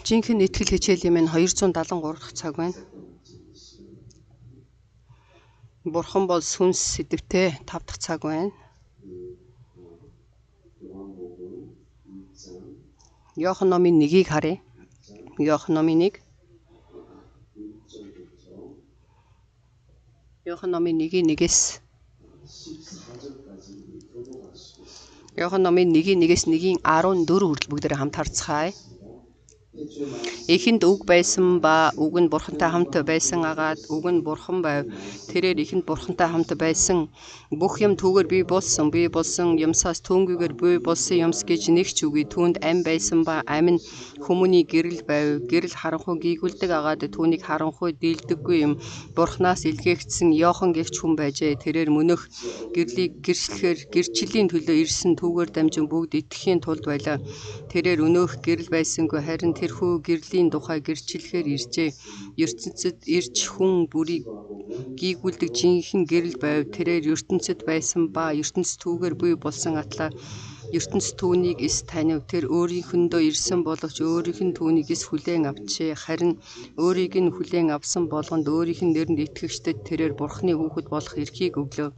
Жинхэнэ итгэл хичээлийн минь 273 дахь цаг байна. Бурхан бол сүнс сэдвтэй 5 дахь цаг байна. Иохан номын 1-ийг харъя. Иохан номын 1. Иохан номын 1-1-ээс Иохан номын 1-1-ээс 1-14 хүртэл бүгдээрээ хамт харцгаая. Эхэнд үг байсан ба үг нь бурхантай хамт байсан агаад үг нь бурхан байв. Тэрээр эхэнд бурхантай хамт байсан. Бүх юм түүгээр бий болсон юмсаас түүнгүйгээр бий болсон юмс гэж нэг ч үгүй. Түүнд ам байсан ба ам нь хүмүүний гэрэл байв. Гэрэл харанхуй гийгүүлдэг агаад түүнийг харанхуй дийлдэггүй юм. Бурханаас илгээгдсэн Иохан гэгч хүн байжээ. Тэрээр мөнөх гэрлийг гэрчлийн төлөө ирсэн түүгээр дамжин бүгд итгэхийн тулд байлаа. Тэрээр өнөөх гэрэл байсангүй харин тэрхүү гэрлийн тухай гэрчлэхээр иржээ. ертөнцид ирж хүн бүрийг гийгүүлдэг жинхэнэ гэрэл байв. Тэрээр ертөнцид байсан ба ертөнц түүгээр бий болсон атлаа. ертөнц түүнийг эс танив. Тэр өөрийнхөндөө ирсэн боловч өөрийнх нь түүнийг эс хүлээн авчээ. Харин өөрийг нь хүлээн авсан болгонд өөрийнх нь нэрэнд итгэгчдэд тэрээр бурхны хүүхэд болох эрхийг өглөө.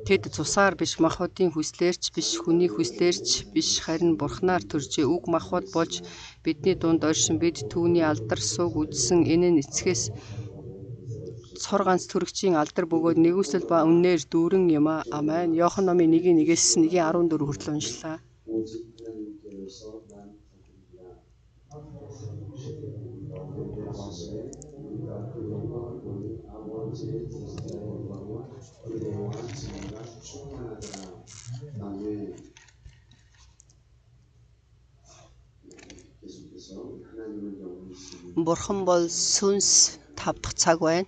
Тэд цусаар биш махбодын хүслээрч биш хүний хүслээрч биш харин бурхнаар төржээ. Үг махбод болж бидний дунд оршин бид түүний алдар суг үзсэн. Энэ нь эцгээс цор ганц төрөгчийн алдар бөгөөд нэгүсэл ба үннээр дүүрэн юм аа. Амен. Иохан номын 1-1-ээс 1-14 хүртэл уншлаа. Бурхан бол сүнс 5 дахь цаг байна.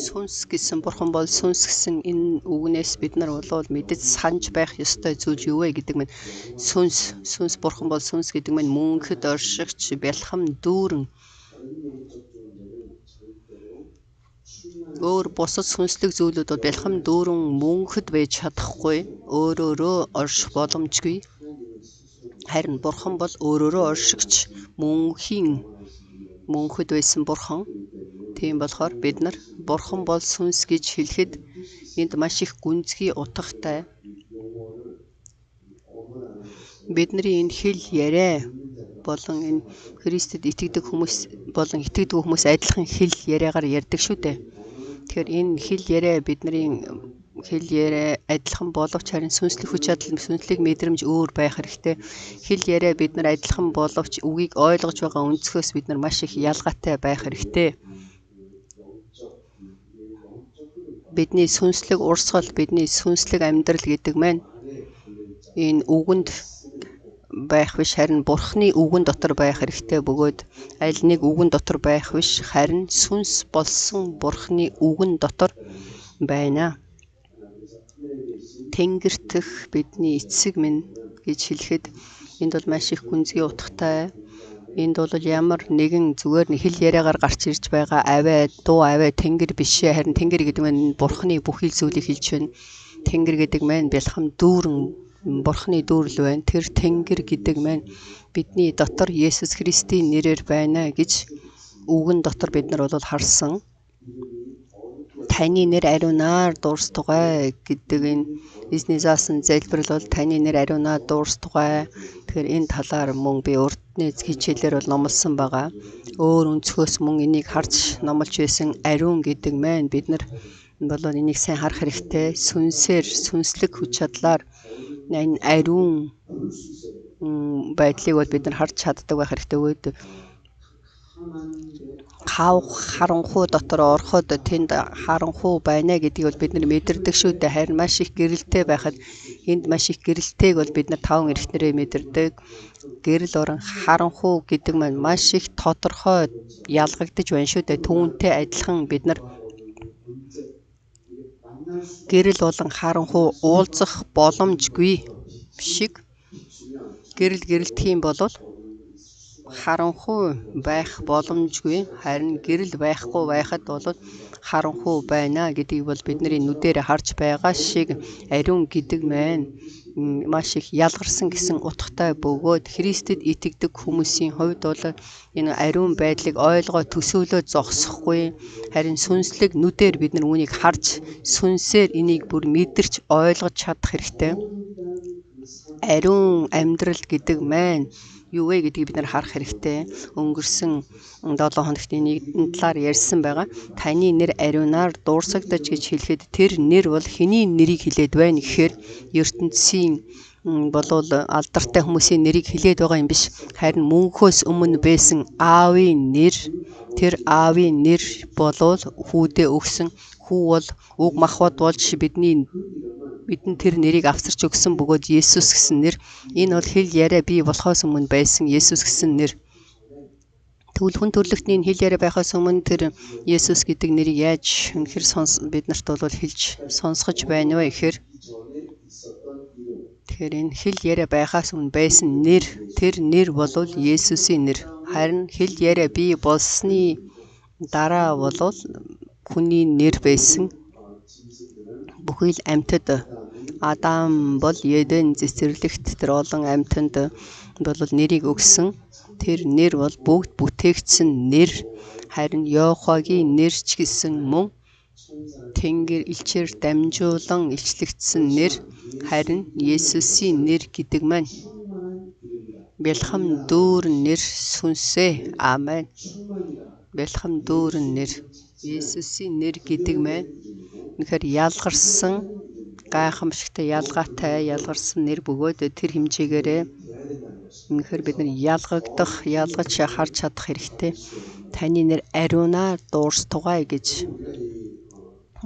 Сүнс гэсэн бурхан бол сүнс гэсэн энэ үгнээс бид нар болов мэдэж санаж байх ёстой зүйл юу вэ гэдэг мэн. Сүнс бурхан бол сүнс гэдэг мэн мөнхөд оршигч бэлхам дүүрэн. Өөр бусад сүнслэг зүйлүүд бол бэлхам дүүрэн мөнхөд байж чадахгүй. Өөрөөрөө орших боломжгүй. Харин бурхан бол өөрөөрөө оршигч мөнхөд байсан бурхан. Тийм болохоор бид нар бурхан бол сүнс гэж хэлэхэд энд маш их гүнзгий утгатай. Бидний энэ хэл яриа болон энэ Христэд итгэдэг хүмүүс болон итгэдэг хүмүүс адилхан хэл яриагаар ярьдаг шүү дээ. Тэгэхээр энэ хэл яриа бидний хэл яриа адилхан боловч харин сүнслэг хүч чадал, сүнслэг мэдрэмж өөр байх хэрэгтэй. Хэл яриа бид нар адилхан боловч үгийг ойлгож байгаа өнцгөөс бид нар маш их ялгаатай байх хэрэгтэй. Бидний сүнслэг урсгал, бидний сүнслэг амьдрал гэдэг маань энэ үгэнд байх биш харин бурхны үгэн дотор байх хэрэгтэй бөгөөд аль нэг үгэн дотор байх биш харин сүнс болсон бурхны үгэн дотор байна. Тэнгэртх бидний эцэг минь гэж хэлэхэд энд бол маш их гүнзгий утгатай. Энд бол ямар нэгэн зүгээр нэг хэл яриагаар гарч ирж байгаа дуу аваа тэнгэр биш ээ. Харин тэнгэр гэдэг нь бурхны бүхий зүйлийг хэлж байна. Тэнгэр гэдэг маань бэлхам дүүрэн бурхны дүүрэл байна. Тэр тэнгэр гэдэг маань бидний дотор Есүс Христийн нэрээр байна гэж үгэн дотор бид нар бол харсан. Таны нэр ариунаар дуурстугай гэдэг энэ эзний заасан залбирал бол таны нэр ариунаар дуурстугай. Тэгэхээр энэ талаар мөн би урдны хичээлээр бол номлосон байгаа. Өөр өнцгөөс мөн энийг харж номлож байсан ариун гэдэг маань бид нар бол энийг сайн харах хэрэгтэй. Сүнслэг хүч чадлаар энэ ариун байдлыг бол бид нар харж чаддаг байх хэрэгтэй. Харанхуй дотор ороход тэнд харанхуй байна гэдгийг бол бид нар мэдэрдэг шүү дээ. Харин маш их гэрэлтэй байхад энд маш их гэрэлтэйг бол бид нар таван эрхнэрээ мэдэрдэг. Гэрэл орон харанхуй гэдэг маань маш их тодорхой ялгагдж байна шүү дээ. Түүнтэй адилхан бид нар гэрэл болон харанхуй уулзах боломжгүй шиг гэрэлтхийн болол харанхуй байх боломжгүй, харин гэрэл байхгүй байхад бол харанхуй байна гэдгийг бол бидний нүдээр харж байгаа шиг ариун гэдэг маань маш их ялгарсан гэсэн утгатай бөгөөд Христэд итгэдэг хүмүүсийн хувьд бол энэ ариун байдлыг ойлгоо төсөөлөө зогсохгүй, харин сүнслэг нүдээр бид нар үүнийг харж сүнсээр энийг бүр мэдэрч ойлгож чадах хэрэгтэй. Ариун амьдрал гэдэг маань юу вэ гэдгийг бид нар харах хэрэгтэй. Өнгөрсөн 7 хоногт энэ талаар ярьсан байгаа. Таны нэр ариунаар дуурсагдаж гэж хэлэхэд тэр нэр бол хэний нэрийг хэлээд байна гэхээр ертөнцийн болвол алдартай хүмүүсийн нэрийг хэлээд байгаа юм биш. Харин мөнхөөс өмнө байсан аавын нэр, тэр аавын нэр болвол хүүдээ өгсөн. Хүү бол уг махбод болж бидэнд тэр нэрийг авчирч өгсөн бөгөөд Есүс гэсэн нэр. Энэ бол хэл яриа бий болохоос өмнө байсан Есүс гэсэн нэр. Тэгвэл хүн төрлөختний хэл яриа байхаас өмнө тэр Есүс гэдэг нэрийг яаж үнэхээр бид нарт бол хэлж сонсгож байна вэ гэхээр энэ хэл яриа байхаас өмнө байсан нэр, тэр нэр бол Есүсийн нэр. Харин хэл яриа бий болсны дараа бол хүний нэр байсан. Бүхий л амьтад Адам бол Еден цэцэрлэгт тэр олон амьтанд бол нэрийг өгсөн. Тэр нэр бол бүгд бүтээгдсэн нэр. Харин Йохагийн нэр ч гэсэн мөн Тэнгэр элчээр дамжуулан илчлэгдсэн нэр. Харин Есүсийн нэр гэдэг маань бэлхам дүүрэн нэр сүнсээ. Амен. Бэлхам дүүрэн нэр. Есүсийн нэр гэдэг маань үнэхээр ялгарсан, гайхамшигтай, ялгаатай ялгарсан нэр бөгөөд тэр хэмжээгээрээ үнэхээр бид нар ялгаж харж чадах хэрэгтэй. Таны нэр ариунаар дуурстугай гэж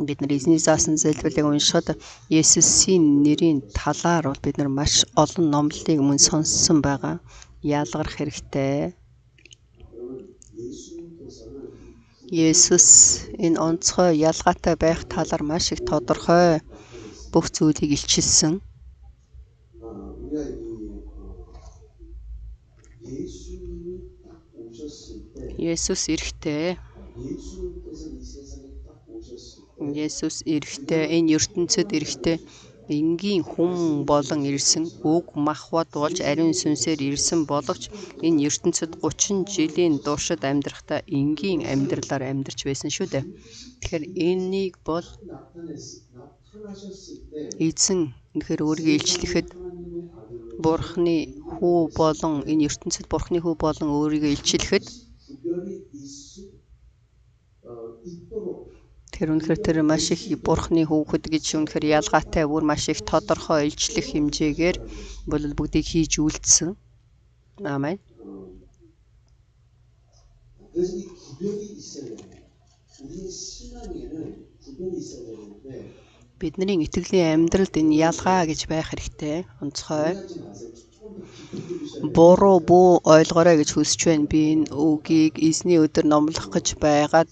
бид нар эзний заасан залбирлыг уншихад Есүсийн нэрийн талаар бол бид нар маш олон номлолыг мөн сонссон байгаа. Ялгарх хэрэгтэй. Есүс энэ онцгой ялгаатай байх талаар маш их тодорхой бүх зүйлийг илчилсэн. Есүс ирэхдээ энэ ертөнцид ирэхдээ энгийн хүн болон ирсэн, уг махбод болж ариун сүнсээр ирсэн боловч энэ ертөнцид 30 жилийн туршид амьдрахдаа энгийн амьдралаар амьдарч байсан шүү дээ. Тэгэхээр энийг бол эзэн үнэхээр өөрийгөө илчлэхэд Бурхны хүү болон энэ ертөнцид Бурхны хүү болон өөрийгөө илчлэхэд тэр үнэхээр тэр маш их Бурхны хүүхэд гэж үнэхээр ялгаатай бүр маш их тодорхой илчлэх хэмжээгээр бол бүгдийг хийж үйлдсэн. Амен. Бидний итгэлийн амьдралд энэ ялгаа гэж байх хэрэгтэй. Онцгой. Буруу буу ойлгоорой гэж хүсэж байна. Би энэ үгийг эзний өдөр номлох гэж байгаад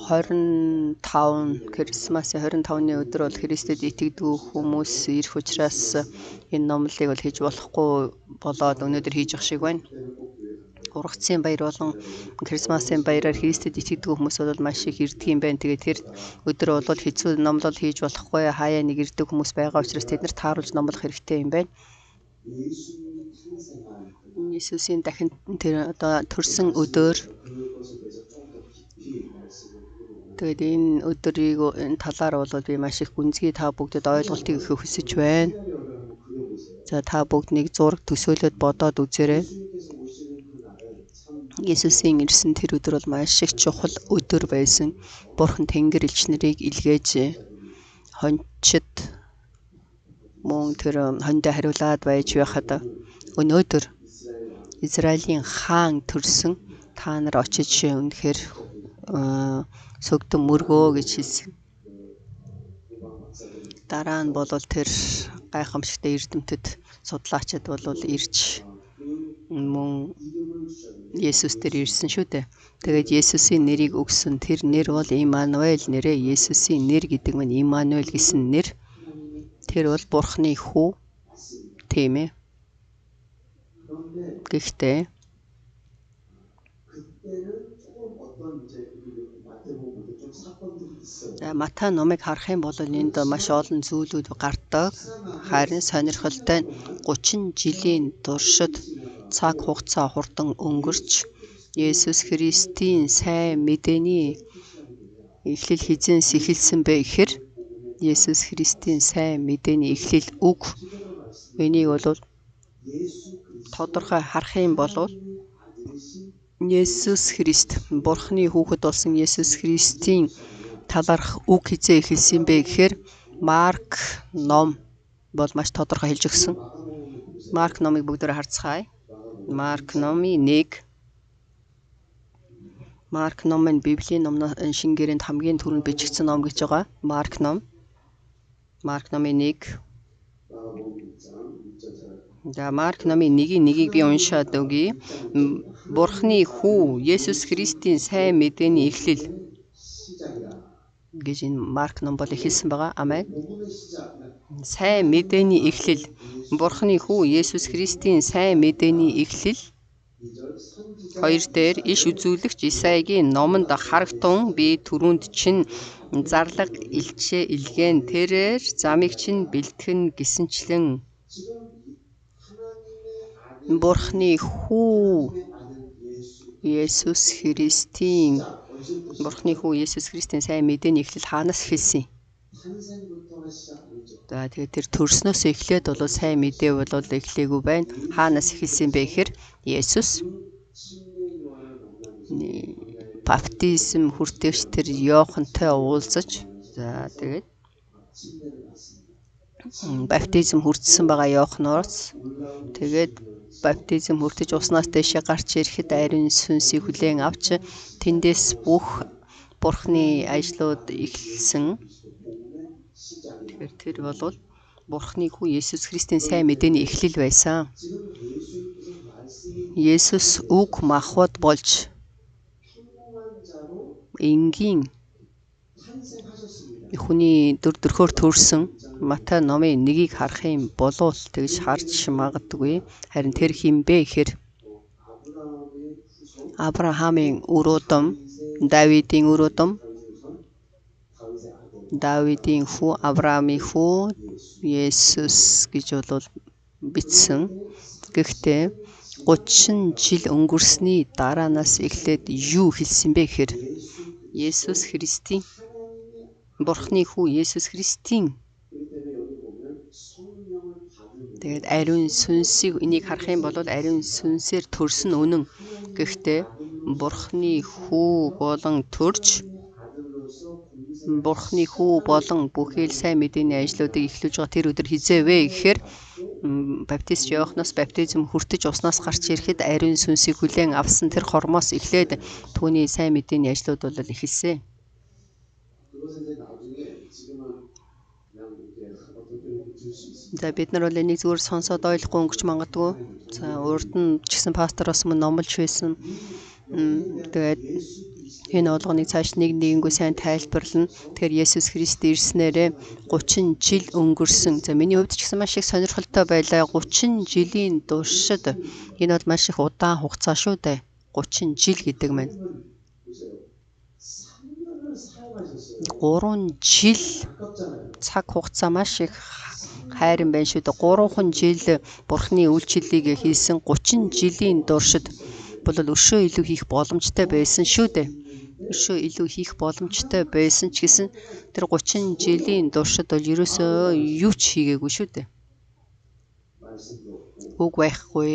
25 Крисмасын 25-ны өдөр бол Христэд итгэдэг хүмүүс ирэх учраас энэ номлолыг бол хийж болохгүй болоод өнөөдөр хийж ах шиг байна. Ургацын баяр болон Крисмасын баяраар Христэд итгэдэг хүмүүс бол маш их ирдэг юм байна. Тэгээд тэр өдөр бол хэцүү номлол хийж болохгүй, хаяа нэг ирдэг хүмүүс байгаа учраас тэд нарт тааруулж номлох хэрэгтэй юм байна. Иесусийн дахин тэр одоо төрсөн өдөр. Тэгээд энэ өдрийг энэ талаар бол би маш их гүнзгий та бүгдэд ойлголтыг өгөх хүсэж байна. За та бүгд нэг зураг төсөөлөд бодоод үзээрэй. Иесусийн ирсэн тэр өдөр бол маш их чухал өдөр байсан. Бурхан Тэнгэр элч нарыг илгээж хончид мөн тэр хондоо хариулаад байж байхад өнөөдөр Израилийн хаан төрсөн, та нар очиж үнэхээр сүгдэн мөргөө гэж хэлсэн. Дараа нь бол тэр гайхамшигтай эрдэмтэд судлаачид бол ирж мөн Есүс дээр ирсэн шүү дээ. Тэгээд Есүсийн нэрийг өгсөн. Тэр нэр бол Иммануэль нэрээ. Есүсийн нэр гэдэг нь Иммануэль гэсэн нэр. Тэр бол Бурхны хүү. Тийм ээ. Гэхдээ Матай номыг харах юм бол энд маш олон зүйлүүд гардаг. Харин сонирхолтой нь 30 жилийн туршид цаг хугацаа хурдан өнгөрч Есүс Христийн сайн мэдээний эхлэл хизээс эхэлсэн бэ гэхээр Есүс Христийн сайн мэдээний эхлэл үг энийг бол тодорхой харах юм бол Есүс Христ Бурхны хүүхэд болсон Есүс Христийн талаарх үг хизээ эхэлсэн бэ гэхээр Марк ном бол маш тодорхой хэлж өгсөн. Марк номыг бүгдээрээ харцгаая. Марк номын 1. Марк ном нь Библийн номын шингээрээнд хамгийн түрүүнд бичигдсэн ном гэж байгаа. Марк ном. Марк номын 1. За Марк номын 1-1-ийг би уншаад өгье. Бурхны хүү Есүс Христийн сайн мэдээний эхлэл гэж энэ Марк ном бол эхэлсэн байгаа. Амен. Сайн мэдээний эхлэл. Бурхны хүү Есүс Христийн сайн мэдээний эхлэл. 2 дээр иш үзүүлэгч Исаягийн номонд харагтун би түрүүнд чинь зарлаг илчээ илгээн тэрээр замыг чинь бэлтгэн гэсэнчлэн Бурхны хүү Есүс Христийн сайн мэдээний эхлэл хаанаас эхэлсэн? За тэгээд тэр төрснөөс эхлээд бол сайн мэдээ бол эхлэегүй байна. Хаанаас эхэлсэн бэ гэхээр Есүс баптизм хүртээгч тэр Иохантай уулзаж за тэгээд баптизм хүртсэн байгаа Иоханоос тэгээд баптизм хүртэж уснаас дэше гарч ирэхэд ариун сүнсийг хүлээн авч тэндээс бүх Бурхны ажлууд эхэлсэн. Тэгэхээр тэр бол Бурхны хүү Есүс Христийн сайн мэдээний эхлэл байсан. Есүс үг махбод болж энгийн хүний дөрхөөр төрсөн Матай номын 1-ийг харах юм болов тэгж харж магадгүй. Харин тэр хинбэ гэхээр Авраамийн өрөөдөн, Давидын өрөөдөн, Давидын хүү, Авраамийн хүү Есүс гэж бол бичсэн. Гэхдээ 30 жил өнгөрсний дараанаас эхлээд юу хэлсэн бэ гэхээр Есүс Христийн Бурхны хүү Есүс Христийн тэгээд ариун сүнсийг энийг харах юм бол ариун сүнсээр төрсөн үнэн. Гэхдээ Бурхны хүү болон төрж Бурхны хүү болон бүхэл сайн мэдээний ажлуудыг эхлүүлж байгаа тэр өдөр хизээ вэ гэхээр баптист Иоханоос баптизм хүртэж уснаас гарч ирэхэд ариун сүнсийг хүлээн авсан тэр хормоос эхлээд түүний сайн мэдээний ажлууд бол эхэлсэн. За бид нар бол энийг зүгээр сонсоод ойлгохгүй өнгөрч магадгүй. За урд нь ч гэсэн пастороос мөн номлож байсан. Тэгээд энэ болгоныг цааш нэгнийггүй сайн тайлбарлана. Тэгэхээр Есүс Христ ирснээрээ 30 жил өнгөрсөн. За миний хувьд ч гэсэн маш их сонирхолтой байлаа. 30 жилийн туршид энэ бол маш их удаан хугацаа шүү дээ. 30 жил гэдэг маань. 3 жил цаг хугацаа маш их хайрын байна шүү дээ. 3 жил Бурхны үйлчлэлийг хийсэн 30 жилийн туршид бол өшөө илүү хийх боломжтой байсан шүү дээ. Өшөө илүү хийх боломжтой байсан ч гэсэн тэр 30 жилийн туршид бол ерөөсөө юу ч хийгээгүй шүү дээ. Үг байхгүй.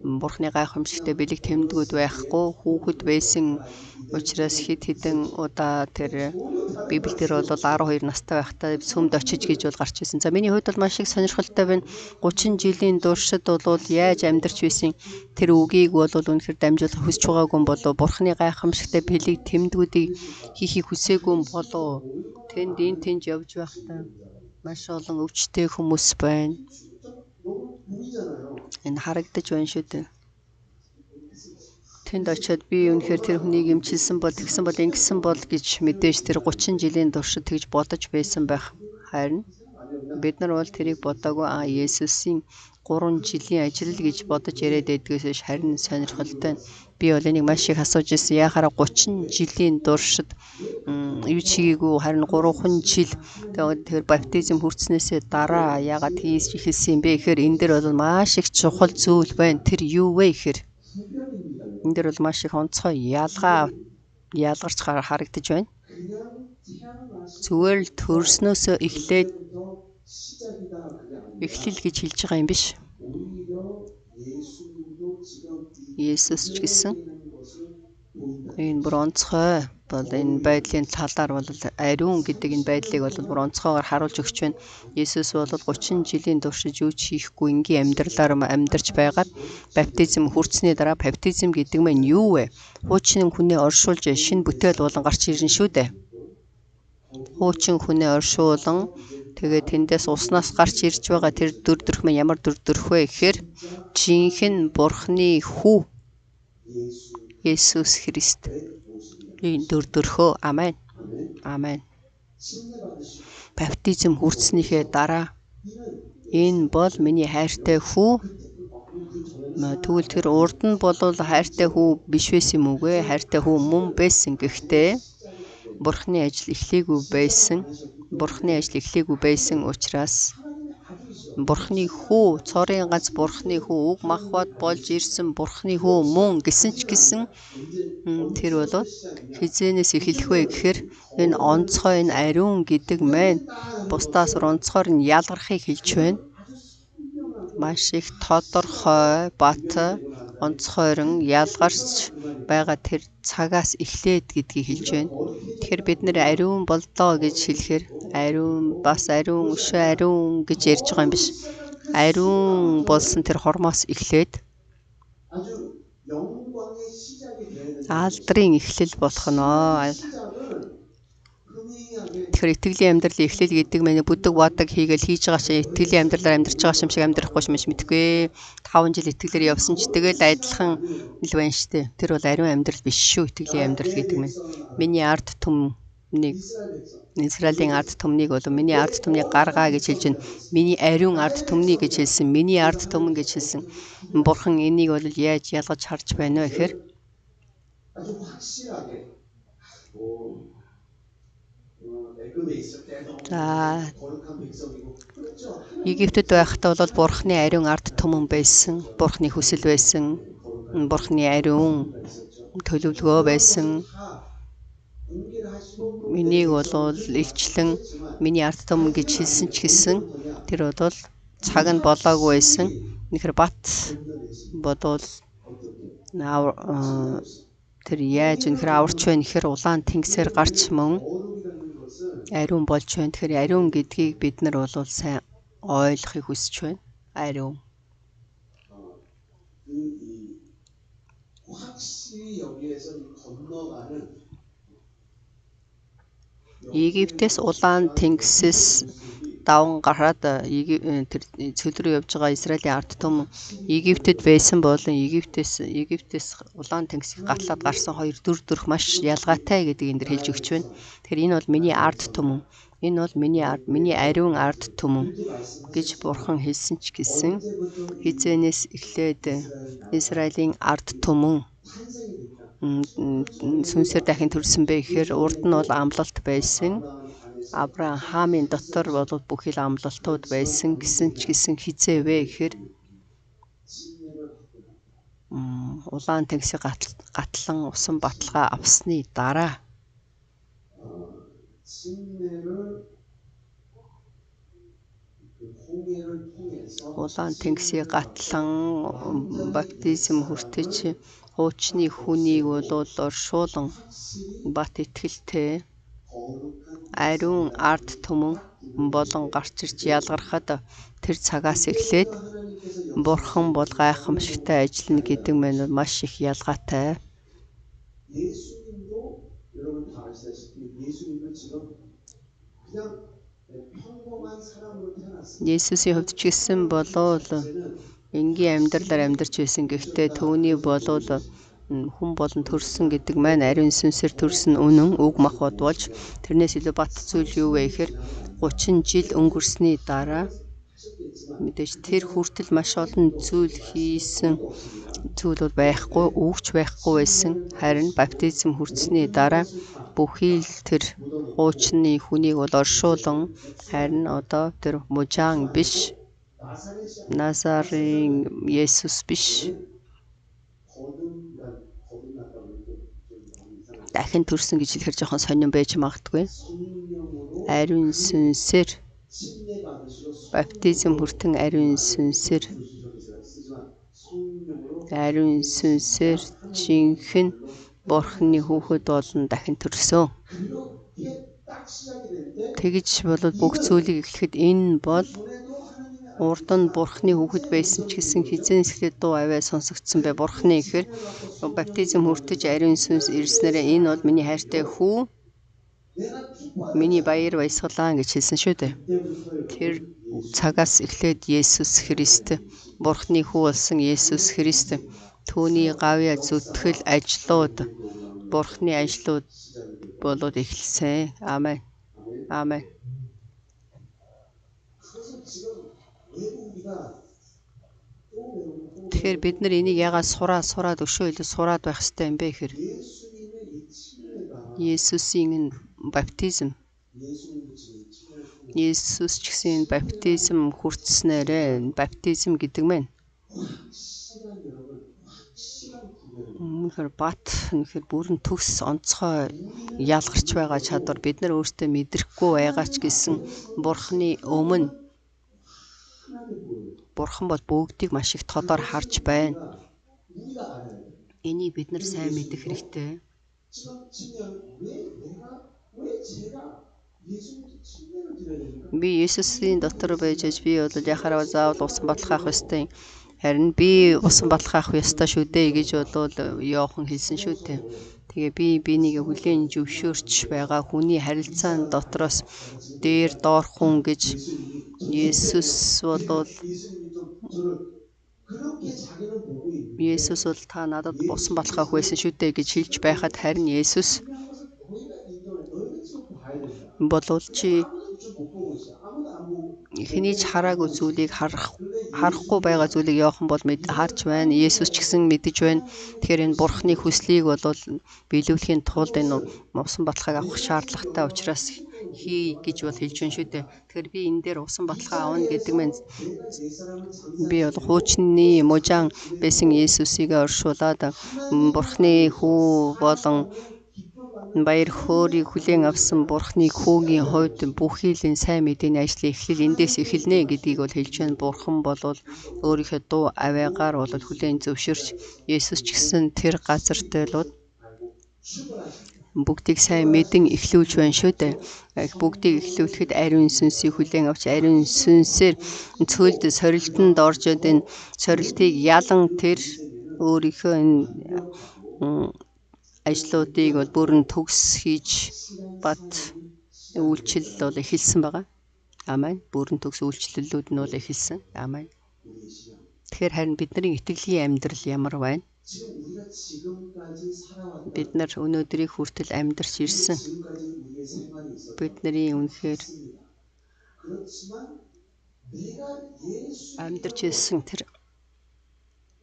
Бурхны гайхамшигтай бэлэг тэмдгүүд байхгүй. Хүүхэд байсан учраас хэд хэдэн удаа тэр Библиэлд бол 12 настай байхдаа сүмд очиж гэж бол гарч ирсэн. За миний хувьд бол маш их сонирхолтой байна. 30 жилийн туршид бол яаж амьдарч байсан тэр үгийг бол үнэхээр дамжуулах хүсэж байгаагүй юм болов. Бурхны гайхамшигтай бэлэг тэмдгүүдийг хийхийг хүсээгүй юм болов. Тэнд явж байхдаа маш олон өвчтэй хүмүүс байна. Энэ харагдаж байна шүү дээ. Тэнд очиод би үнэхээр тэр хүнийг эмчилсэн бол тэгсэн бол ингэсэн бол гэж мэдээж тэр 30 жилийн туршид тэгж бодож байсан байх. Харин Бид нар бол тэрийг бодоогүй Есүсийн 3 жилийн ажил гэж бодож яриад байдгээс харин сонирхолтой нь. Би бол энийг маш их асууж ирсэн. Яхаараа 30 жилийн туршид юу чигээгүй харин 3 жил тэгэхээр баптизм хүртснээсээ дараа яагаад хийж эхэлсэн юм бэ гэхээр энэ дэр бол маш их чухал зүйл байна. Тэр юу вэ гэхээр энэ дэр бол маш их онцгой ялгарч харагдаж байна. Зүгээр л төрснөөсөө эхлээд эхлэл гэж хэлж байгаа юм биш. Есүс ч гэсэн энэ бүр онцгой бол энэ байдлын талаар бол ариун гэдэг энэ байдлыг бол бүр онцгойгоор харуулж өгч байна. Есүс бол 30 жилийн туршид юу ч хийхгүй энгийн амьдралаар амьдарч байгаад баптизм хүртсэний дараа баптизм гэдэг нь юу вэ? Хуучин хүнээ оршуулж шинэ бүтээл болон гарч ирнэ шүү дээ. Хуучин хүнээ оршуулан тэгээд тэндээс уснаас гарч ирж байгаа тэр дүрдөрх мэн ямар дүрдөрх вэ гэхээр жинхэнэ Бурхны хүү Есүс Христ. Энэ дүрдөрхөө. Амен. Амен. Баптизм хүртснийхээ дараа энэ бол миний хайртай хүү. Тэгвэл тэр урд нь бол хайртай хүү биш байсан юм уу гэ? Хайртай хүү мөн байсан. Гэхдээ Бурхны ажил эхлээгүй байсан учраас Бурхны хүү, цорын ганц Бурхны хүү, уг махбод болж ирсэн Бурхны хүү мөн гэсэн ч гэсэн тэр бол хизээнээс эхэлэх вэ гэхээр энэ онцгой энэ ариун гэдэг мэн бусдаас онцгойр нь ялгархыг хэлж байна. Маш их тодорхой бат онцгойрон ялгарч байгаа тэр цагаас эхлээд гэдгийг хэлж байна. Тэгэхээр бид нэр ариун болдоо гэж хэлэхээр ариун гэж ярьж байгаа юм биш. Ариун болсон тэр хормоос эхлээд алдрын эхлэл болох нь. Тэгэхээр итгэлийн амьдралын эхлэл гэдэг нь бүдэг бодог хийгээл хийж байгаа чинь итгэлийн амьдралаар амьдарч байгаа юм шиг амьдрахгүй юм мэдгүй. 5 жил итгэлээр явсан ч тэгэл адилхан л байна штэ. Тэр бол ариун амьдрал биш шүү. Итгэлийн амьдрал гэдэг нь. Миний ард түмнийг Израилийн ард түмнийг бол миний ард түмнийг гаргаа гэж хэлж байна. Миний ариун ард түмний гэж хэлсэн. Миний ард түмэн гэж хэлсэн. Бурхан энийг бол яаж ялгаж харж байна вэ гэхээр Египтэд байхдаа бол Бурханы ариун ард түмэн байсан. Бурханы хүсэл байсан. Бурханы ариун төлөвлөгөө байсан. Энийг бол илчлэн миний ард түмэн гэж хэлсэн ч гэсэн тэр бол цаг нь болоогүй байсан. Үнэхээр бат бодвол тэр яаж үнэхээр аварч байна гэхээр улаан тэнгисээр гарч мөн ариун болж байна. Тэгэхээр ариун гэдгийг бид нар бол сайн ойлгохыг хүсэж байна. Ариун. Египтээс улаан тэнгисээс даван гараад тэр цөл рүү явж байгаа Израилийн ард түмэн Египтэд байсан болон Египтээс улаан тэнгисийг гатлаад гарсан хоёр дүрдөрх маш ялгаатай гэдэг энэ дэр хэлж өгч байна. Тэгэхээр энэ бол миний ард түмэн. Энэ бол миний ариун ард түмэн гэж Бурхан хэлсэн ч гэсэн хизээнээс эхлээд Израилийн ард түмэн сүнсээр дахин төрсөн бэ гэхээр урд нь бол амлалт байсан. Авраамын дотор бол бүхий л амлалтууд байсан гэсэн ч гэсэн хизээ вэ гэхээр улаан тэнгисийг гатлан усан баталгаа авсны дараа улаан тэнгисийг гатлан баптизм хүртэж хуучны хүнийг бол оршуулан бат итгэлтэй ариун ард түмэн болон гарч ирж ялгархад тэр цагаас эхлээд Бурхан бол гайхамшигтай ажиллана гэдэг нь маш их ялгаатай. Есүсийн хувьд ч гэсэн болоод энгийн амьдралаар амьдарч байсан. Гэхдээ түүний болоод хүн болон төрсөн гэдэг маань ариун сүнсээр төрсөн үнэн уг махбод болж тэрнээс илүү бат зүйл юу вэ гэхээр 30 жил өнгөрсний дараа мэдээж тэр хүртэл маш олон зүйл хийсэн зүйл бол байхгүй, өгч байхгүй байсан. Харин баптизм хүртсэний дараа бүхий л тэр хуучны хүнийг бол оршуулан, харин одоо тэр мужаан биш, Назарын Есүс биш, дахин төрсөн гэж хэлэхэр жоохон сонирн байж магадгүй. Ариун сүнсээр баптизм хүртэн ариун сүнсээр жинхэнэ Бурхны хүүхэд болон дахин төрсөн. Тэгж болоод бүх зүйлийг эхлэхэд энэ бол урд нь Бурхны хүүхэд байсан ч гэсэн хизээ эхлээд дуу аваа сонсогдсон бай. Бурхны ихээр баптизм хүртэж ариун сүнс ирснээрээ энэ бол миний хайртай хүү, миний баяр баясгалаа гэж хэлсэн шүү дээ. Тэр цагаас эхлээд Есүс Христ, Бурхны хүү болсон Есүс Христ, түүний гавья зүтгэл ажлууд, Бурхны ажлууд болоод эхэлсэн. Амен. Амен. Тэгэхээр бид нар энийг яагаад сураад өшөө илүү сураад байх хэрэгтэй юм бэ гэхээр Есүсийн баптизм, Есүс ч гэсэн баптизм хүртснээрээ баптизм гэдэг мэн үнэхээр бат үнэхээр бүрэн төгс онцгой ялгарч байгаа чадвар бид нар өөртөө мэдрэхгүй байгаа ч гэсэн Бурхны өмнө Бурхан бол бүгдийг маш их тодор харж байна. Энийг бид нар сайн мэдэх хэрэгтэй. Би Есүсийн дотор байж би бол яхаараа заавал усан баталгаа авах ёстой. Харин би усан баталгаа авах ёстой шүү дээ гэж бодвол Иохан хэлсэн шүү дээ. Тэгээ би бинийг хүлээн зөвшөөрч байгаа хүний харилцаан дотроос дээр доор хүн гэж Есүс бол та надад усан баталгаа авах байсан шүү дээ гэж хэлж байхад харин Есүс болвол чи хэний ч хараагүй зүйлийг харахгүй байгаа зүйлийг Иохан бол харж байна. Есүс ч гэсэн мэдэж байна. Тэгэхээр энэ Бурхны хүслийг бол биелүүлэхийн тулд энэ усан баталгааг авах шаардлагатай учраас хий гэж бол хэлж байна шүү дээ. Тэгэхээр би энэ дээр усан баталгаа авна гэдэг мэн би бол хуучны мужаан байсан Есүсийг оршуулад Бурхны хүү болон баяр хөөргийг хүлээн авсан Бурхны хүүгийн хувьд бүхий л сайн мэдээний ажлын эхлэл эндээс эхэлнэ гэдгийг бол хэлж байна. Бурхан бол өөрийнхөө дуу аваагаар бол хүлээн зөвшөөрч Есүс ч гэсэн тэр газарт л бүгдийг сайн мэдэн эхлүүлж байна шүү дээ. Бүгдийг эхлүүлэхэд ариун сүнсийг хүлээн авч ариун сүнсээр цөлд сорилтонд орж энэ сорилтыг ялан тэр өөрийнхөө энэ ажлуудыг бол бүрэн төгс хийж бат үйлчлэл бол эхэлсэн байгаа. Амен. Бүрэн төгс үйлчлэлүүд нь бол эхэлсэн. Амен. Тэгэхээр харин бидний итгэлийн амьдрал ямар байна? Бид нар өнөөдрийг хүртэл амьдарч ирсэн. Бидний үнэхээр амьдарч ирсэн тэр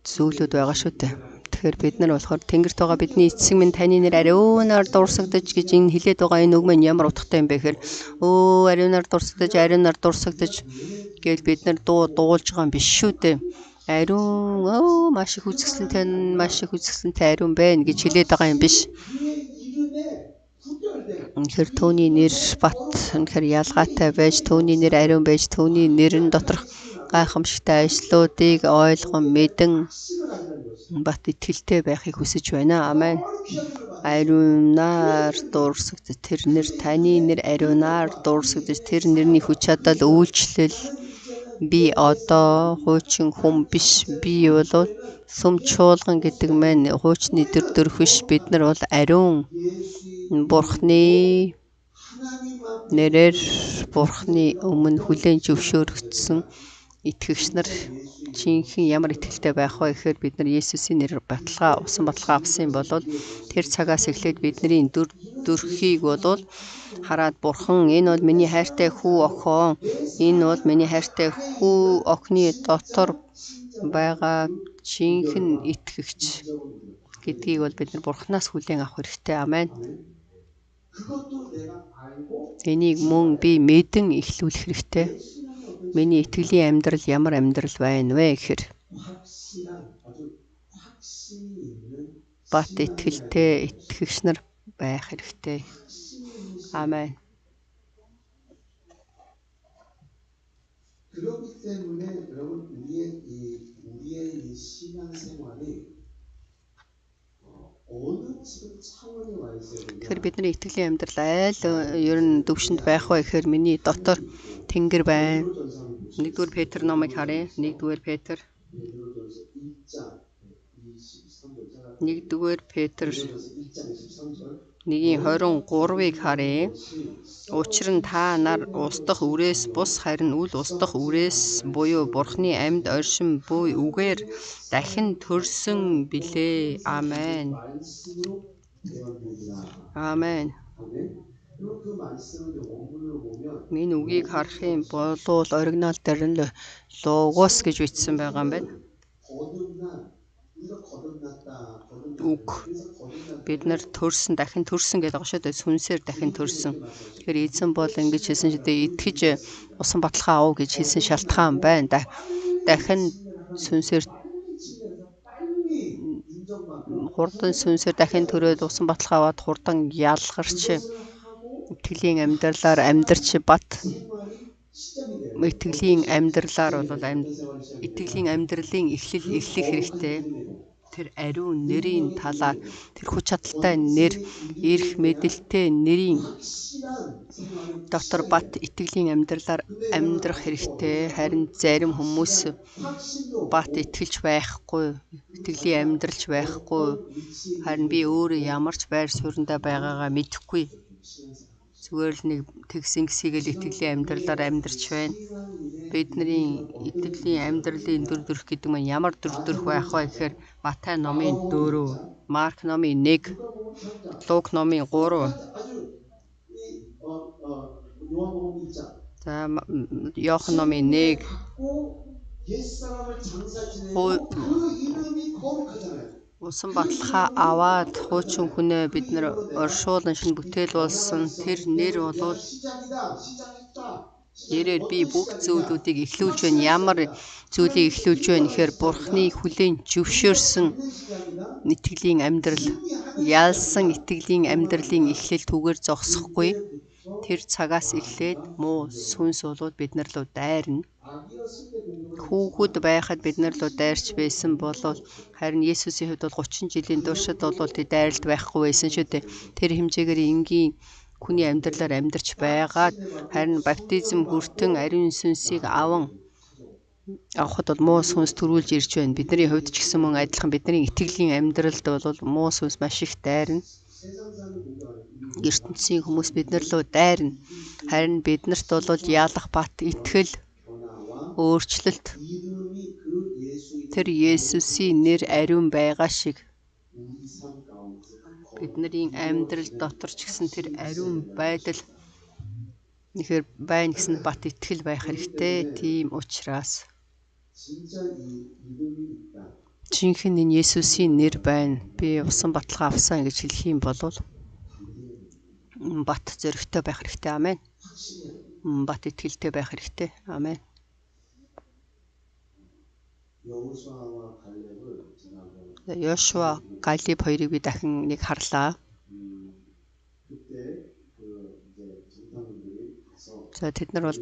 зүйлүүд байгаа шүү дээ. Тэгэхээр бид нар болохоор Тэнгэрт байгаа бидний эцэг минь таны нэр ариунаар дурсагдаж гэж энэ хэлээд байгаа энэ үг минь ямар утгатай юм бэ гэхээр ариунаар дурсагдаж гэж бид нар дуулж байгаа юм биш шүү дээ. Ариун маш их үзэсгэлэнтэй ариун байна гэж хэлээд байгаа юм биш. Үнэхээр түүний нэр бат үнэхээр ялгаатай байж, түүний нэр ариун байж, түүний нэрэн доторх гайхамшигтай ажлуудыг ойлгон мэдэн бат итгэлтэй байхыг хүсэж байна. Амен. Ариунаар дурсагдаж тэр нэр таны нэр ариунаар дурсагдаж тэр нэрний хүч чадал үйлчлэл би одоо хуучин хүн биш. Би бол сүм чуулган гэдэг маань хуучны дөрвөш бид нар бол ариун Бурхны нэрээр Бурхны өмнө хүлээн зөвшөөрөгдсөн итгэгч нар жинхэнэ ямар итгэлтэй байх вэ гэхээр бид нар Есүсийн нэрээр баталгаа, усан баталгаа авсан бол тэр цагаас эхлээд бидний дөрхийг бол хараад Бурхан энэ бол миний хайртай хүү охин, энэ бол миний хайртай хүү охины дотор байгаа жинхэнэ итгэгч гэдгийг бол бид нар Бурханаас хүлээн авах хэрэгтэй. Амен. Энийг мөн би мэдэн эхлүүлэх хэрэгтэй. Миний итгэлийн амьдрал ямар амьдрал байна вэ гэхээр бат итгэлтэй итгэгч нар байх хэрэгтэй. Амен. Тэгэхээр бидний итгэлийн амьдрал айл ер нь төвшөнд байх вэ гэхээр миний дотор Тэнгэр байна. 1-р Петр номыг харъя. 1-р Петр 1-23-ыг харъя. Учир нь та нар устдах үрээс бус харин үл устдах үрээс буюу Бурхны амьд оршин буй үгээр дахин төрсөн билээ. Амен. Амен. Энэ үгийг харах юм бол оригинал дээр нь логос гэж бичсэн байгаа юм байна. Үг. Бид нар төрсөн, дахин төрсөн гэдэг байгаа шүү дээ. Сүнсээр дахин төрсөн. Тэгэхээр эзэн бол ингэж хэлсэн шүү дээ. Итгэж усан баталгаа ав гэж хэлсэн шалтгаан байна. Дахин сүнсээр хурдан сүнсээр дахин төрөөд усан баталгаа аваад хурдан ялгарч итгэлийн амьдралаар амьдарч бат итгэлийн амьдралаар бол итгэлийн амьдралын эхлэл эхлэх хэрэгтэй. Тэр ариун нэрийн талаар тэр хүч чадалтай нэр, эрх мэдэлтэй нэрийн дотор бат итгэлийн амьдралаар амьдрах хэрэгтэй. Харин зарим хүмүүс бат итгэлж байхгүй, итгэлийн амьдралж байхгүй. Харин би өөрөө ямар ч байр суурьндаа байгаагаа мэдэхгүй. Зүгээр л нэг тэгсэнгсийгэл итгэлийн амьдралаар амьдарч байна. Бидний итгэлийн амьдралын дүр төрх гэдэг нь ямар дүр төрх байх вэ гэхээр Матай номын 4, Марк номын 1, Лук номын 3, за Иохан номын 1 усан баталгаа аваад хуучин хүнээ бид нар оршуулан шинэ бүтээл болсон. Тэр нэр болвол нэрээр би бүх зүйлүүдийг эхлүүлж байна. Ямар зүйлийг эхлүүлж байна гэхээр Бурхны хүлээн зөвшөөрсөн итгэлийн амьдрал, ялсан итгэлийн амьдралын эхлэл түгээр зогсохгүй. Тэр цагаас эхлээд муу сүнс болоод бид нар руу дайрна. Хүүхэд байхад бид нар руу дайрч байсан болол харин Есүсийн хувьд бол 30 жилийн туршид бол тэр дайралт байхгүй байсан шүү дээ. Тэр хэмжээгээр энгийн хүний амьдралаар амьдарч байгаад харин баптизм хүртэн ариун сүнсийг авахд бол муу сүнс төрүүлж ирж байна. Бидний хувьд ч гэсэн мөн адилхан бидний итгэлийн амьдралд бол муу сүнс маш их дайрна. ертөнцийн хүмүүс бид нар руу дайрна. Харин биднэрт бол яалах бат итгэл өөрчлөлт тэр Есүсийн нэр ариун байгаа шиг бидний амьдрал дотор ч гэсэн тэр ариун байдал нэхэр байна гэсэн бат итгэл байх хэрэгтэй. Тийм учраас жинхэнэ энэ Есүсийн нэр байна. Би усан баталгаа авсан гэж хэлэх юм бол бат зөрөгтэй байх хэрэгтэй. Амен. Бат итгэлтэй байх хэрэгтэй. Амен. Йошуа, Галиб хоёрыг би дахин нэг харлаа. За тэд нар бол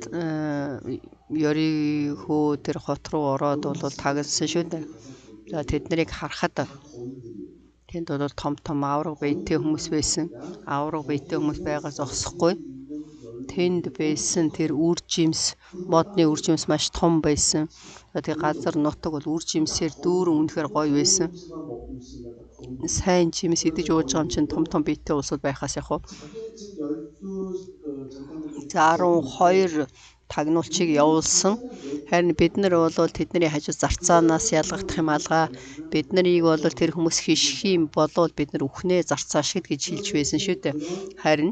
Ёрихо тэр хот руу ороод бол тагсан шүү дээ. За тэд нарыг харахад тэнд бол том авраг биетэй хүмүүс байсан. Авраг биетэй хүмүүс байгаас зогсохгүй. Тэнд байсан тэр үр жимс, модны үр жимс маш том байсан. Тэгээ газар нутаг бол үр жимсээр дүүрэн үнэхээр гоё байсан. Сайн жимс идэж ууж байгаа юм чинь том биетэй улсууд байхаас яг уу. За 12 тагнуулчийг явуулсан. Харин бид нар бол тэдний хажуу зарцаанаас ялгагдах юм алгаа. Бид нарыг бол тэр хүмүүс хиших юм болвол бид нар үхнээ зарцаа шиг гэж хэлж байсан шүү дээ. Харин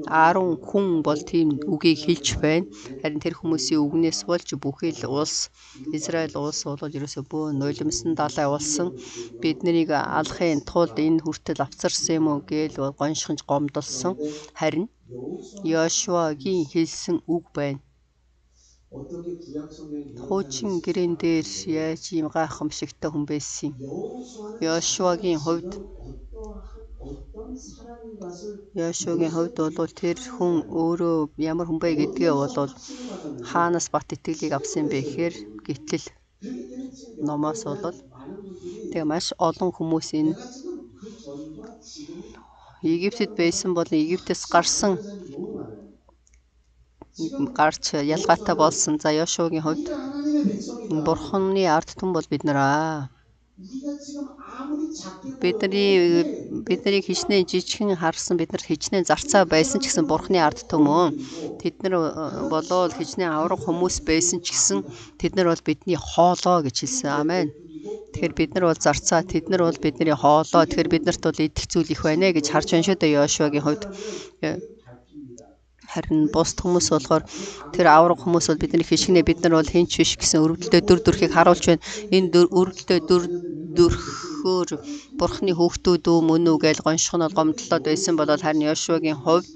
10 хүн бол тийм үгийг хэлж байна. Харин тэр хүмүүсийн үгнээс болж бүхэл улс Израиль улс бол ерөөсөө бөө нулимсан далай болсон. Бид нарыг алахын тулд энэ хүртэл авцарсан юм уу гээл гоншхонж гомдолсон. Харин Йошуагийн хэлсэн үг байна. Хуучин гэрэн дээр яаж ийм гайхамшигтай хүн байсан юм. Йошуагийн хувьд бол тэр хүн өөрөө ямар хүн бэ гэдгээ бол хаанаас бат итгэлийг авсан бэ гэхээр гэтэл номоос бол тэгээ маш олон хүмүүс энэ Египтэд байсан бол Египтээс гарч ялгаатай болсон. За Йошуагийн хувьд Бурханы ард түмэн бол бид нар Биднийг хичнээн жижигхэн харсан бид нар хичнээн зарцаа байсан ч гэсэн Бурханы ард түмэн. Тэд нар болоод хичнээн авраг хүмүүс байсан ч гэсэн тэд нар бол бидний хоолоо гэж хэлсэн. Амен. Тэгэхээр бид нар бол зарцаа, тэд нар бол бидний хоолоо. Тэгэхээр биднэрт бол идэх зүйл их байна гэж харж байна шүү дээ Йошуагийн хувьд. Харин бус хүмүүс болохоор тэр авраг хүмүүс бол бидний хишгнээ бид нар бол хинч биш гэсэн өрөвдөлтөй дүр төрхийг харуулж байна. Энэ өрөвдөлтөй дүр төрхөөр Бурхны хөөгтүүд үү мөн үү гэж гоншхонол гомдлоод байсан болол харин Йошуагийн хувьд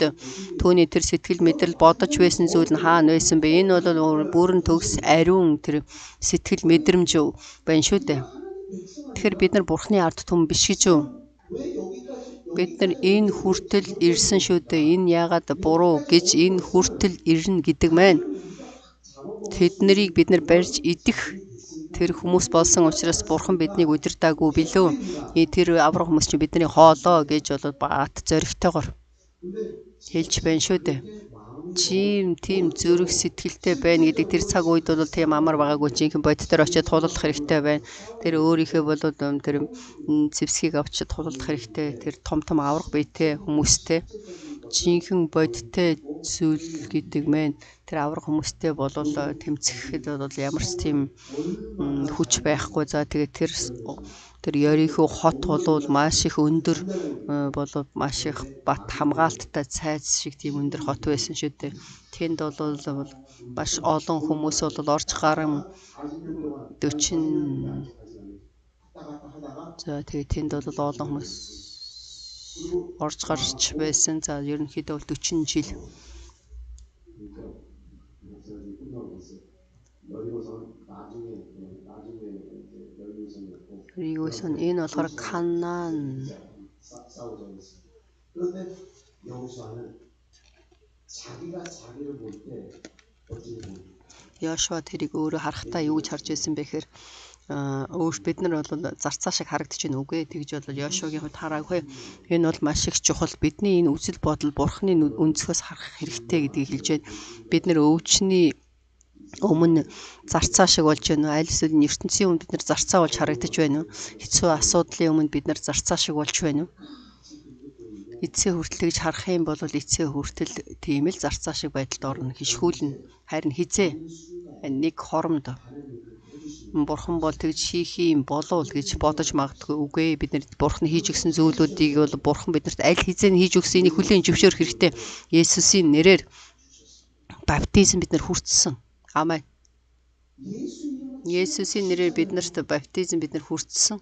түүний тэр сэтгэл мэдрэл бодож байсан зүйл нь хаана байсан бэ? Энэ бол бүрэн төгс ариун тэр сэтгэл мэдрэмж байна шүү дээ. Тэгэхээр бид нар Бурхны ард түмэн биш гэж үү? Бид нар энэ хүртэл ирсэн шүү дээ. Энэ яагаад буруу гэж энэ хүртэл ирнэ гэдэг маань тэд нарыг бид нар барьж идэх тэр хүмүүс болсон учраас Бурхан биднийг удирдаагүй билүү. Тэр аврах хүмүүс чинь бидний хоолоо гэж бол баат зоригтойгоор хэлж байна шүү дээ. Тийм зүрх сэтгэлтэй байна гэдэг тэр цаг үед бол тийм амар байгаагүй жинхэнэ бодитоор очиод тулалдах хэрэгтэй байна. Тэр өөрийнхөө бол тэр зэвсгийг авчид тулалдах хэрэгтэй. Тэр том аврах биетэй хүмүүстэй жинхэнэ бодиттой зүйл гэдэг мэн тэр аврах хүмүүстэй бол тэмцэхэд бол ямар ч тийм хүч байхгүй. За тэгээд тэр Йерихо хот бол маш их өндөр болоод маш их бат хамгаалттай цайз шиг тийм өндөр хот байсан шүү дээ. Тэнд бол маш олон хүмүүс бол орж гарan 40 за тэгээд тэнд бол олон хүмүүс орж гарч байсан. За ерөнхийдөө бол 40 жил. Ригосон энэ болохоор Канаан. Йошуа тэрийг өөрөө харахтаа юу гэж харж байсан бэ гэхээр бид нар бол зарцаа шиг харагдаж байна үгүй. Тэгж бол Йошуагийн хувьд хараагүй. Энэ бол маш их чухал. Бидний энэ үзэл бодол Бурханы өнцгөөс харах хэрэгтэй гэдгийг хэлж байна. Бид нар өвчний өмнө зарцаа шиг болж байна. Аль эсвэл ертөнцийн өмнө бид нар зарцаа болж харагдаж байна. Хэцүү асуудлын өмнө бид нар зарцаа шиг болж байна. Эцсээ хүртэл гэж харах юм бол эцсээ хүртэл тийм л зарцаа шиг байдалд орно. Хишгүүлнэ. Харин хизээ нэг хоромд Бурхан бол тэгж хийх юм болов гэж бодож магадгүй. Үгүй ээ, бид нар Бурханы хийж өгсөн зүйлүүдийг бол Бурхан биднэрт аль хизээ хийж өгсөн энийг хүлээн зөвшөөрөх хэрэгтэй. Есүсийн нэрээр баптизм бид нар хүртсэн. Амен. Есүсийн нэрээр биднэрт баптизм бид нар хүртсэн.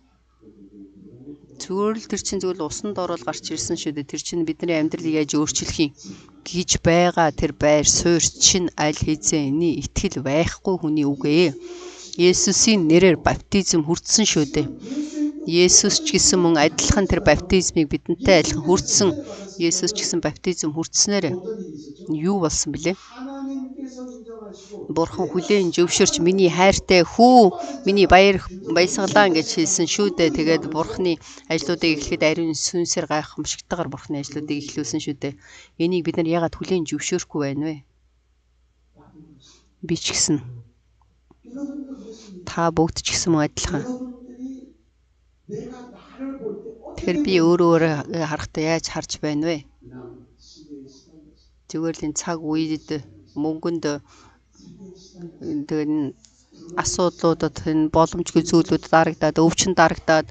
Зүгээр л тэр чинь зүгээр усанд ороод гарч ирсэн шүү дээ. Тэр чинь бидний амьдралыг яаж өөрчлөх юм гэж байгаа тэр байр суурь чинь аль хэзээний итгэл байхгүй хүний үг ээ. Есүсийн нэрээр баптизм хүртсэн шүү дээ. Есүс ч гэсэн мөн адилхан тэр баптизмыг бидэнтэй адилхан хүртсэн. Есүс ч гэсэн баптизм хүртснээр юу болсон бэлээ? Бурхан хүлээн зөвшөөрч миний хайртай хүү, миний баясгалаа гэж хэлсэн шүү дээ. Тэгээд Бурханы ажлуудыг эхлэхэд ариун сүнсээр гайхамшигтайгаар Бурханы ажлуудыг эхлүүлсэн шүү дээ. Энийг бид нар яагаад хүлээн зөвшөөрөхгүй байна вэ? Би ч гэсэн та бүгд ч гэсэн мөн адилхан. Тэгэхээр би өөрөө харахтаа яаж харж байна вэ? Зүгээр л энэ цаг үед мөнгөнд тэгээд асуудлуудад энэ боломжгүй зүйлүүд дарагдаад өвчин дарагдаад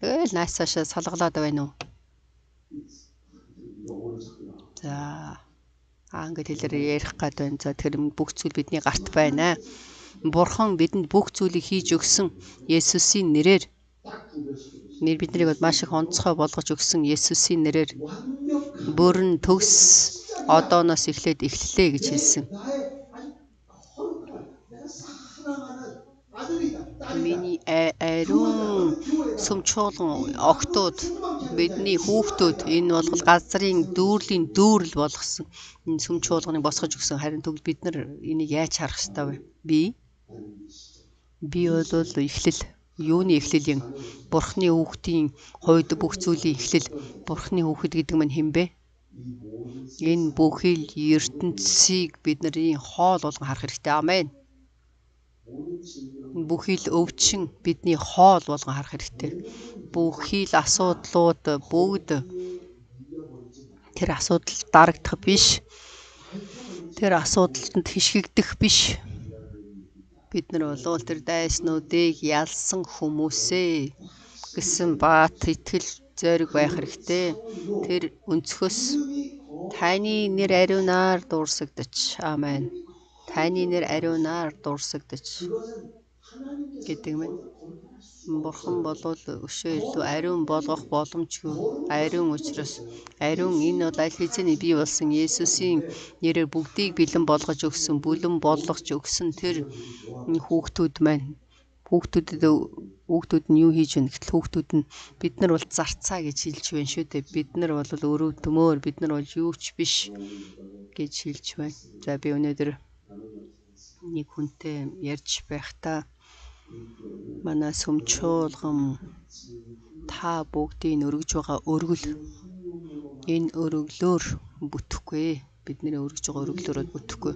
тэгэл найс цаашаа салгалаад байна уу? За англи хэлээр ярих гад байна. За тэр бүх зүйл бидний гарт байна. Бурхан бидэнд бүх зүйлийг хийж өгсөн Есүсийн нэрээр биднийг бол маш их онцгой болгож өгсөн Есүсийн нэрээр бүрэн төгс одооноос эхлээд эхэллээ гэж хэлсэн. Миний ариун сүмчуулган огтуд бидний хүүхдүүд энэ бол газрын дүүрлийн дүүрэл болгосон. Энэ сүмчуулганыг босгож өгсөн. Харин тэгвэл бид нар энийг яаж харах ёстой вэ? Би бол эхлэл юуны эхлэлийн Бурхны хүүхдийн хувьд бүх зүйлийн эхлэл. Бурхны хүүхэд гэдэг нь хэн бэ? Энэ бүхэл ертөнцийг бидний хоол болгон харах хэрэгтэй. Амен. Бүхэл өвчин бидний хоол болгон харах хэрэгтэй. Бүхэл асуудлууд бүгд тэр асуудал дарагдах биш. Тэр асуудалд хишгэгдэх биш. Бид нар бол тэр дайснуудыг ялсан хүмүүсээ гэсэн бат итгэл зориг байх хэрэгтэй. Тэр өнцгөөс таны нэр ариунаар дуурсагдаж. Амен. Таны нэр ариунаар дуурсагдаж гэдэг нь Бурхан болвол өшөө илүү ариун болгох боломжгүй. Ариун учраас ариун энэ бол аль хэзээний бий болсон Есүсийн нэрээр бүгдийг бэлэн болгож өгсөн, бүлэн болгож өгсөн тэр хүүхдүүд маань. Хүүхдүүд нь юу хийж байна гэтэл хүүхдүүд нь бид нар бол зарцаа гэж хэлж байна шүү дээ. Бид нар бол өрөө төмөр, бид нар бол юу ч биш гэж хэлж байна. За би өнөөдөр нэг хүнтэй ярьж байхдаа манай сүмчуулган та бүгдийг өргөж байгаа өргөл энэ өргөлөөр бүтэхгүй. Бидний өргөж байгаа өргөлөөр бүтэхгүй.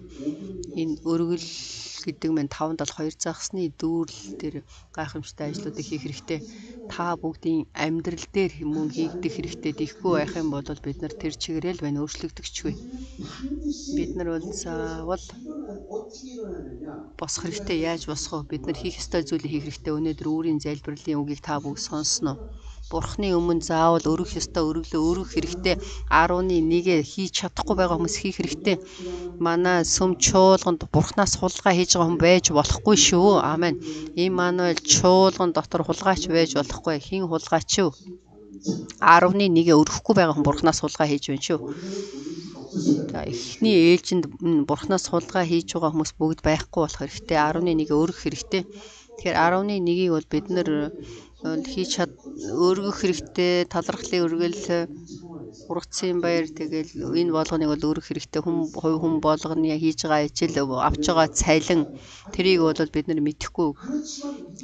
Энэ өргөл гэдэг нь 5-7-2 загсны дүүрэл дээр гайхамшигтай ажлуудыг хийх хэрэгтэй. Та бүгдийн амьдрал дээр мөн хийгдэх хэрэгтэй. Тэгэхгүй байх юм бол бид нар тэр чигээрэл байна, өөрчлөгдөгчгүй. Бид нар бол заавал босох хэрэгтэй. Яаж босох вэ? Бид нар хийх ёстой зүйлийг хийх хэрэгтэй. Өнөөдөр өөрийн залбирлын үгийг та бүгд сонсноо. Бурхны өмнө заавал өргөх ёстой өргөлөө өргөх хэрэгтэй. 11-гээ хийж чадахгүй байгаа хүмүүс хийх хэрэгтэй. Манай сүм чуулганд Бурхнаас хулгай хийж байгаа хүн байж болохгүй шүү. Амен. Иммануэль чуулган дотор хулгайч байж болохгүй. Хин хулгайч юу? 11-гээ өргөхгүй байгаа хүн Бурхнаас хулгай хийж байна шүү. За эхний ээлжинд Бурхнаас хулгай хийж байгаа хүмүүс бүгд байхгүй болох хэрэгтэй. 11-гээ өргөх хэрэгтэй. Тэгэхээр 11-ийг бол бид нар хийж өргөх хэрэгтэй. Талархлын өргөл, ургацын баяр тэгэл энэ болгоныг бол өргөх хэрэгтэй. Хүн болгоны хийж байгаа ажил, авч байгаа цалин тэрийг бол бид нар мэдэхгүй.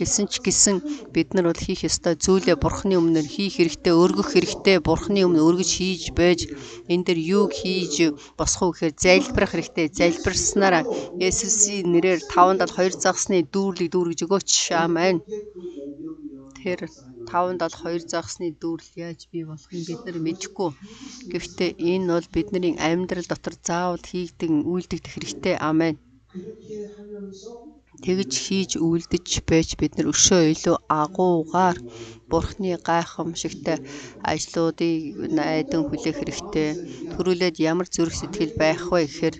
Гэсэн ч гэсэн бид нар бол хийх ёстой зүйлээ Бурхны өмнө хийх хэрэгтэй, өргөх хэрэгтэй. Бурхны өмнө өргөж хийж байж энэ дэр юуг хийж босох вэ гэхээр залбирах хэрэгтэй. Залбирснараа Есүсийн нэрээр 5-7-2 загсны дүүрлийг дүүргэж өгөөч. Амен. Тэр 5-7-2 загсны дүүрэл яаж бий болох юм бид нар мэдэхгүй. Гэхдээ энэ бол бидний амьдрал дотор заавал хийгдэн үйлдэгдэх хэрэгтэй. Амен. Тэгж хийж үйлдэж байж бид нар өшөө илүү агуугаар Бурхны гайхамшигтай ажлуудыг найдан хүлээх хэрэгтэй. Төрүүлээд ямар зүрх сэтгэл байх вэ гэхээр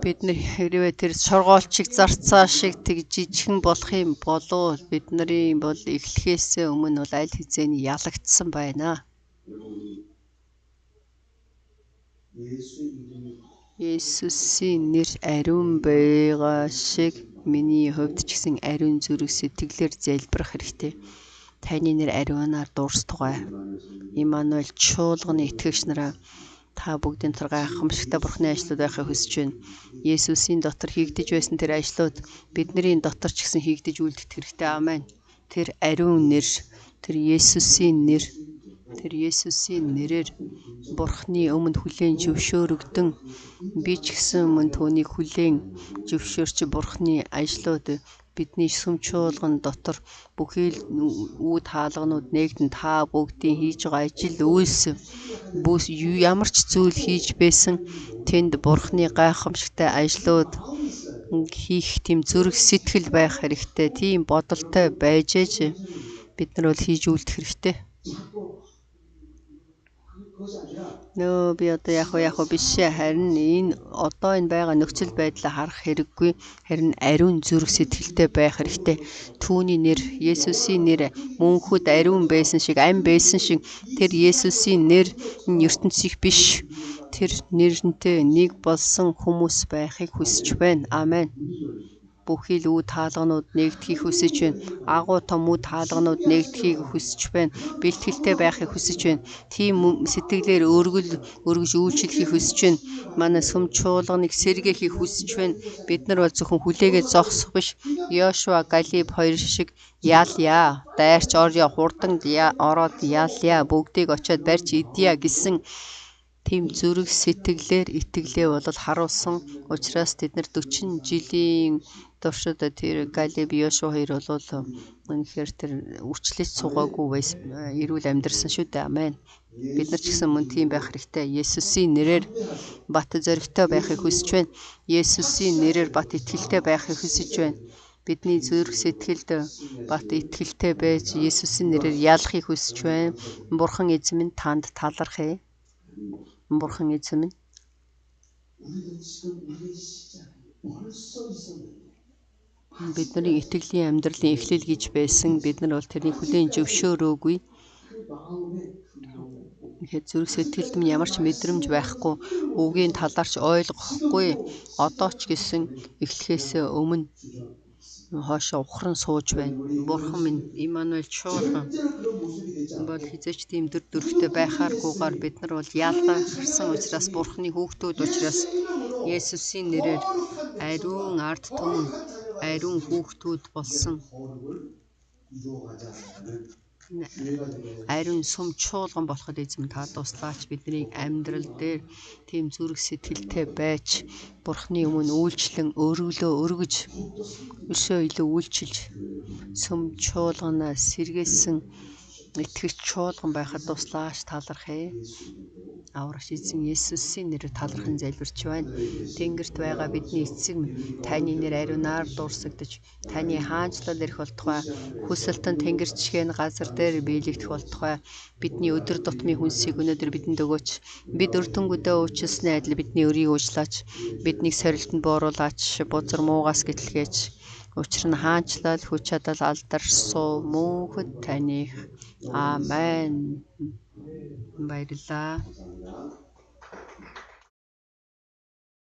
бид нар хэрвээ тэр шоргоолчиг зарцаа шиг тэг жижигхэн болох юм болов бид нарын бол эхлэхээс өмнө бол аль хэзээний ялагдсан байна. Есүсийн нэр ариун байгаа шиг миний хувьд ч гэсэн ариун зүрх сэтгэлээр залбирах хэрэгтэй. Таны нэр ариунаар дуурстугай. Иммануэль чуулганы итгэгч нараа та бүгдийн дотор гайхамшигтай Бурхны ажлууд байхыг хүсэж байна. Есүсийн дотор хийгдэж байсан тэр ажлууд бидний дотор ч гэсэн хийгдэж үлдэх хэрэгтэй. Амен. Тэр ариун нэр, тэр Есүсийн нэр, тэр Есүсийн нэрээр Бурхны өмнө хүлээн зөвшөөрөгдөн би ч гэсэн мөн түүнийг хүлээн зөвшөөрч Бурхны ажлууд бидний сүм чуулган дотор бүхий л үүд хаалганууд нэгдэн та бүгдийн хийж байгаа ажил үйлс бүс ямар ч зүйл хийж байсан тэнд Бурхны гайхамшигтай ажлууд хийх тийм зүрх сэтгэл байх хэрэгтэй. Тийм бодолтой байж ээж бид нар бол хийж үлдэх хэрэгтэй. Би одоо яг биш харин энэ одоо энэ байгаа нөхцөл байдлаа харах хэрэггүй. Харин ариун зүрх сэтгэлтэй байх хэрэгтэй. Түүний нэр Есүсийн нэр мөнхөд ариун байсан шиг ам байсан шиг тэр Есүсийн нэр ертөнцийнх биш. Тэр нэрнтэй нэг болсон хүмүүс байхыг хүсэж байна. Амен. Бүхий л үүд хаалганууд нэгдэхийг хүсэж байна. Агуу том үүд хаалганууд нэгдэхийг хүсэж байна. Бэлтгэлтэй байхыг хүсэж байна. Тийм сэтгэлээр өргөж үйлчлэхийг хүсэж байна. Манай сүм чуулганыг сэргээхийг хүсэж байна. Бид нар бол зөвхөн хүлээгээд зогсох биш. Йошуа Галиб хоёр шиг яалья. Дайрч орё хурдан ороод яалья. Бүгдийг очиод барьж идья гэсэн тийм зүрх сэтгэлээр итгэлээ бол харуулсан учраас тэд нар 40 жилийн туршид тэр Галиб Йошуа хоёр бол үнэхээр тэр үчлэж суугаагүй байсан эрүүл амьдарсан шүү дээ. Амен. Бид нар ч гэсэн мөн тийм байх хэрэгтэй. Есүсийн нэрээр бат зоригтой байхыг хүсэж байна. Есүсийн нэрээр бат итгэлтэй байхыг хүсэж байна. Бидний зүрх сэтгэлд бат итгэлтэй байж Есүсийн нэрээр ялахыг хүсэж байна. Бурхан эзэн минь танд талархъя. Бурхан эзэн минь бидний итгэлийн амьдралын эхлэл гэж байсан. Бид нар бол тэрний хүлээн зөвшөөрөөгүй. Тэгэхээр зүрх сэтгэлд минь ямар ч мэдрэмж байхгүй, үгийн талаарч ойлгохгүй. Одоо ч гэсэн эхлэхээс өмнө хоошоо ухран сууж байна. Бурхан минь Иммануэль чуулган бол хизээч тийм дүрхтэй байхааргүйгээр бид нар бол ялгарсан учраас Бурханы хүүхдүүд учраас Есүсийн нэрээр ариун ард түмэн ариун хүүхдүүд болсон ариун сүм чуулган болоход эзэм та туслаач. Бидний амьдрал дээр тийм зүрх сэтгэлтэй байж Бурханы өмнө үйлчлэн өргөлөө өргөж өшөө илүү үйлчилж сүм чуулганаа сэргээсэн итгэгч чуулган байхад туслаач. Талархъя. Аврагч эзэн Есүсийн нэрээр талархан залбирч байна. Тэнгэрт байгаа бидний эцэг минь таны нэр ариунаар дурсагдж таны хаанчлал ирэх болтугай. Хүсэлтэн тэнгэрчгийн газар дээр биелэгдэх болтугай. Бидний өдөр тутмын хүнсийг өнөөдөр бидэнд өгөөч. Бид өртөнгөдөө уучлсны адил бидний өрийг уучлаач. Биднийг сорилтонд бууруулаач. Бузар муугаас гэтлгээч. Учир нь хаанчлал хүч чадал алдарсуу мөнхөд таних. Амен. Баярлалаа.